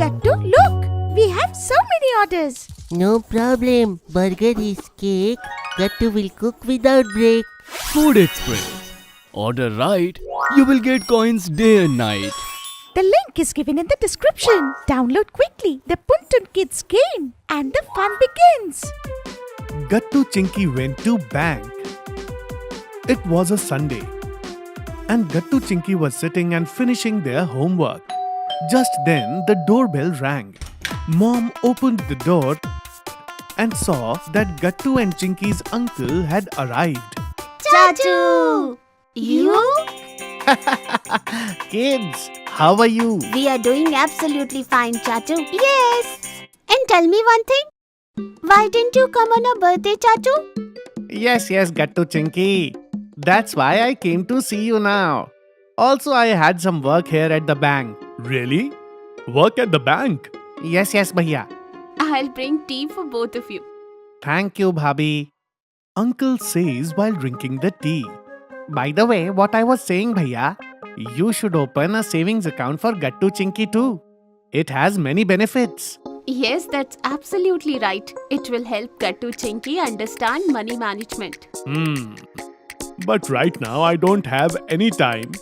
Gattu, look! We have so many orders. No problem. Burger is cake. Gattu will cook without break. Food Express. Order right, you will get coins day and night. The link is given in the description. Download quickly. The Puntun Kids game and the fun begins. Gattu Chinky went to bank. It was a Sunday, and Gattu Chinky was sitting and finishing their homework. Just then, the doorbell rang. Mom opened the door and saw that Gattu and Chinky's uncle had arrived. Chachu! You? Kids, how are you? We are doing absolutely fine, Chachu. Yes! And tell me one thing. Why didn't you come on your birthday, Chachu? Yes, Gattu Chinky. That's why I came to see you now. Also, I had some work here at the bank. Really? Work at the bank? Yes, bhaiya. I'll bring tea for both of you. Thank you, Bhabhi. Uncle says while drinking the tea. By the way, what I was saying, bhaiya, you should open a savings account for Gattu Chinky too. It has many benefits. Yes, that's absolutely right. It will help Gattu Chinky understand money management. But right now, I don't have any time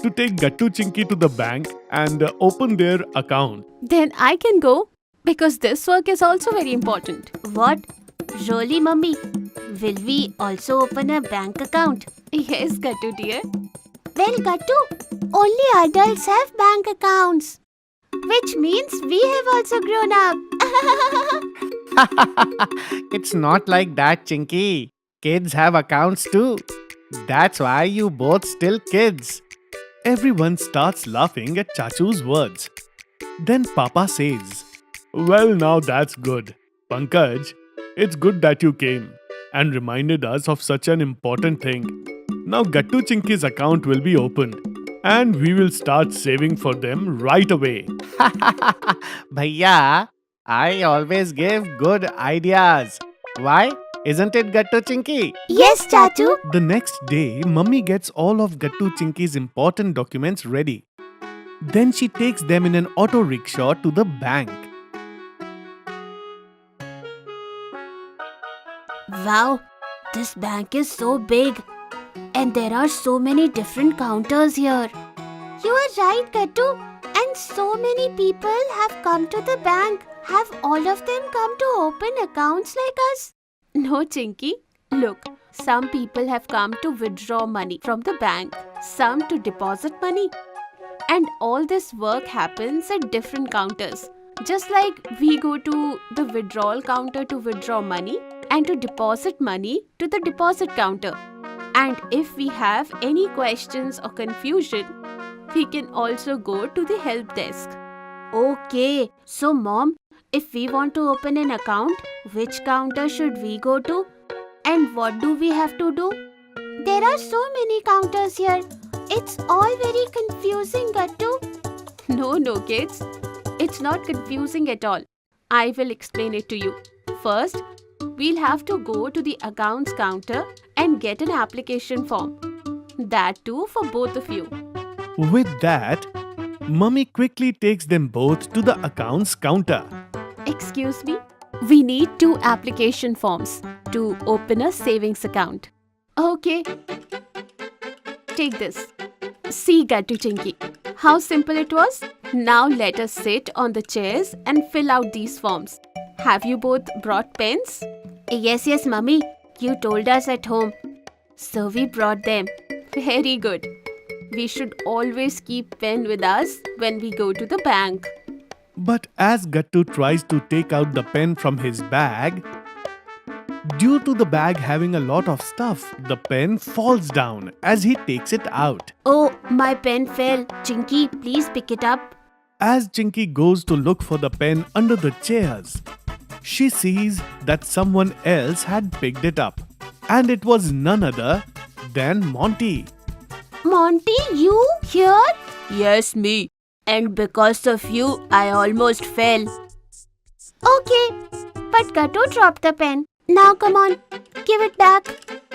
to take Gattu Chinky to the bank and open their account. Then I can go because this work is also very important. What? Really, Mummy? Will we also open a bank account? Yes, Gattu dear. Well, Gattu, only adults have bank accounts. Which means we have also grown up. It's not like that, Chinky. Kids have accounts too. That's why you both still kids. Everyone starts laughing at Chachu's words. Then Papa says, "Well, now that's good. Pankaj, it's good that you came and reminded us of such an important thing. Now Gattu Chinky's account will be opened and we will start saving for them right away." Bhaiya, I always give good ideas. Why? Isn't it, Gattu Chinky? Yes, Chachu. The next day, Mummy gets all of Gattu Chinky's important documents ready. Then she takes them in an auto rickshaw to the bank. Wow, this bank is so big. And there are so many different counters here. You are right, Gattu. And so many people have come to the bank. Have all of them come to open accounts like us? No, Chinky. Look, some people have come to withdraw money from the bank, some to deposit money. And all this work happens at different counters. Just like we go to the withdrawal counter to withdraw money and to deposit money to the deposit counter. And if we have any questions or confusion, we can also go to the help desk. Okay, so Mom, if we want to open an account, which counter should we go to? And what do we have to do? There are so many counters here. It's all very confusing, Gattu. No, kids. It's not confusing at all. I will explain it to you. First, we'll have to go to the accounts counter and get an application form. That too for both of you. With that, Mummy quickly takes them both to the accounts counter. Excuse me? We need 2 application forms to open a savings account. Okay. Take this. See, Gattu Chinky. How simple it was? Now let us sit on the chairs and fill out these forms. Have you both brought pens? Yes, Mummy. You told us at home. So we brought them. Very good. We should always keep pen with us when we go to the bank. But as Gattu tries to take out the pen from his bag, due to the bag having a lot of stuff, the pen falls down as he takes it out. Oh, my pen fell. Chinky, please pick it up. As Chinky goes to look for the pen under the chairs, she sees that someone else had picked it up. And it was none other than Monty. Monty, you here? Yes, me. And because of you, I almost fell. Okay, but Gattu dropped the pen. Now come on, give it back.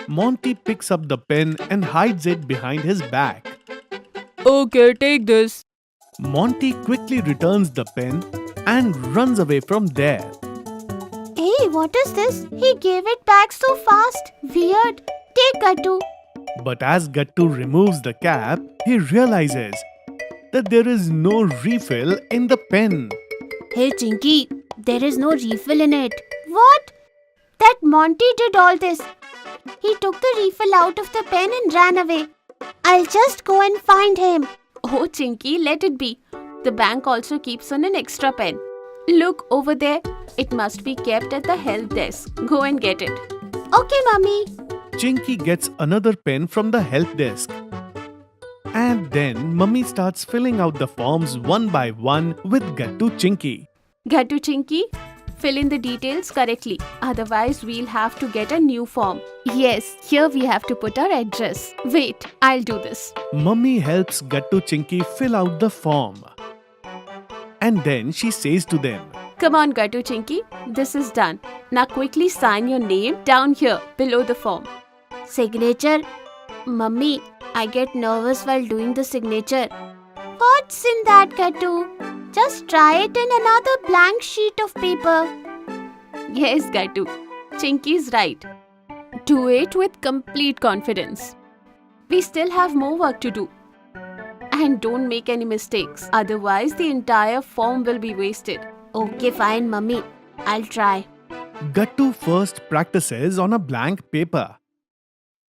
Monty picks up the pen and hides it behind his back. Okay, take this. Monty quickly returns the pen and runs away from there. Hey, what is this? He gave it back so fast. Weird. Take Gattu. But as Gattu removes the cap, he realizes that there is no refill in the pen. Hey Chinky, there is no refill in it. What? That Monty did all this. He took the refill out of the pen and ran away. I'll just go and find him. Oh, Chinky, let it be. The bank also keeps on an extra pen. Look over there. It must be kept at the help desk. Go and get it. Okay, Mummy. Chinky gets another pen from the help desk. And then Mummy starts filling out the forms one by one with Gattu Chinky. Gattu Chinky, fill in the details correctly. Otherwise, we'll have to get a new form. Yes, here we have to put our address. Wait, I'll do this. Mummy helps Gattu Chinky fill out the form. And then she says to them, Come on, Gattu Chinky. This is done. Now quickly sign your name down here below the form. Signature? Mummy, I get nervous while doing the signature. What's in that, Gattu? Just try it in another blank sheet of paper. Yes, Gattu. Chinky's right. Do it with complete confidence. We still have more work to do. And don't make any mistakes. Otherwise, the entire form will be wasted. Okay, fine, Mummy. I'll try. Gattu first practices on a blank paper.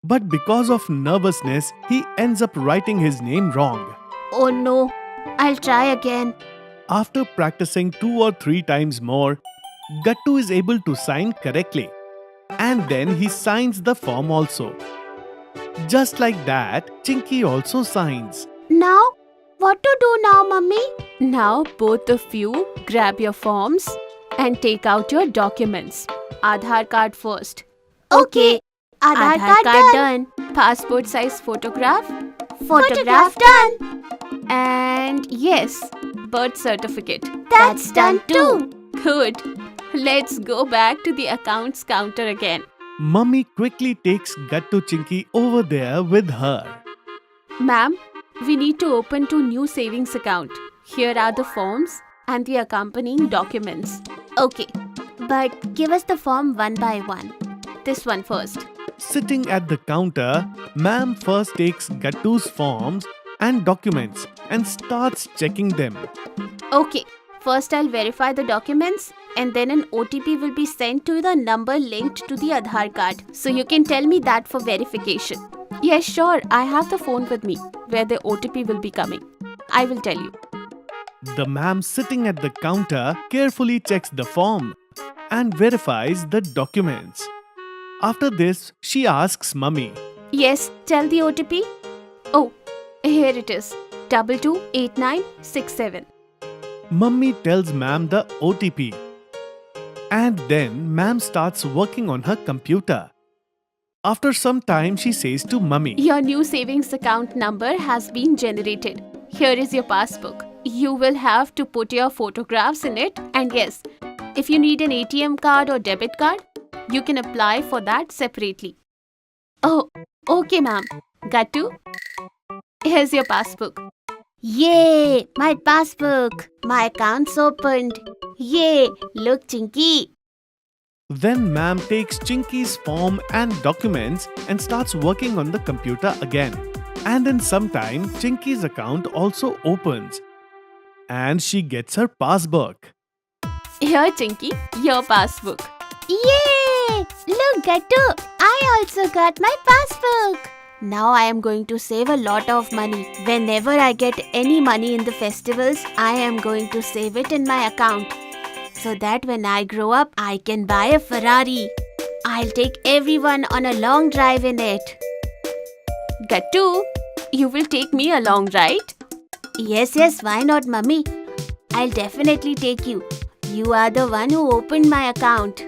But because of nervousness, he ends up writing his name wrong. Oh no. I'll try again. After practicing 2 or 3 times more, Gattu is able to sign correctly. And then he signs the form also. Just like that, Chinky also signs. Now, what to do now, Mummy? Now, both of you grab your forms and take out your documents. Aadhaar card first. Okay. Aadhaar card done. Passport size photograph. Photograph done. And yes, birth certificate. That's done too. Good. Let's go back to the accounts counter again. Mummy quickly takes Gattu Chinky over there with her. Ma'am, we need to open 2 new savings account. Here are the forms and the accompanying documents. Okay. But give us the form one by one. This one first. Sitting at the counter, Ma'am first takes Gattu's forms and documents and starts checking them. Okay. First I'll verify the documents and then an OTP will be sent to the number linked to the Aadhaar card. So you can tell me that for verification. Yes, sure. I have the phone with me where the OTP will be coming. I will tell you. The ma'am sitting at the counter carefully checks the form and verifies the documents. After this, she asks Mummy. Yes, tell the OTP. Oh, here it is. 228967. Mummy tells ma'am the OTP. And then ma'am starts working on her computer. After some time, she says to Mummy, Your new savings account number has been generated. Here is your passbook. You will have to put your photographs in it. And yes, if you need an ATM card or debit card, you can apply for that separately. Oh, okay, ma'am. Gattu, here's your passbook. Yay! My passbook. My account's opened. Yay! Look, Chinky. Then ma'am takes Chinky's form and documents and starts working on the computer again. And in some time, Chinky's account also opens. And she gets her passbook. Here, Chinky, your passbook. Yay! Look, Gattu. I also got my passbook. Now I am going to save a lot of money. Whenever I get any money in the festivals, I am going to save it in my account. So that when I grow up, I can buy a Ferrari. I'll take everyone on a long drive in it. Gattu, you will take me along, right? Yes, why not, Mummy? I'll definitely take you. You are the one who opened my account.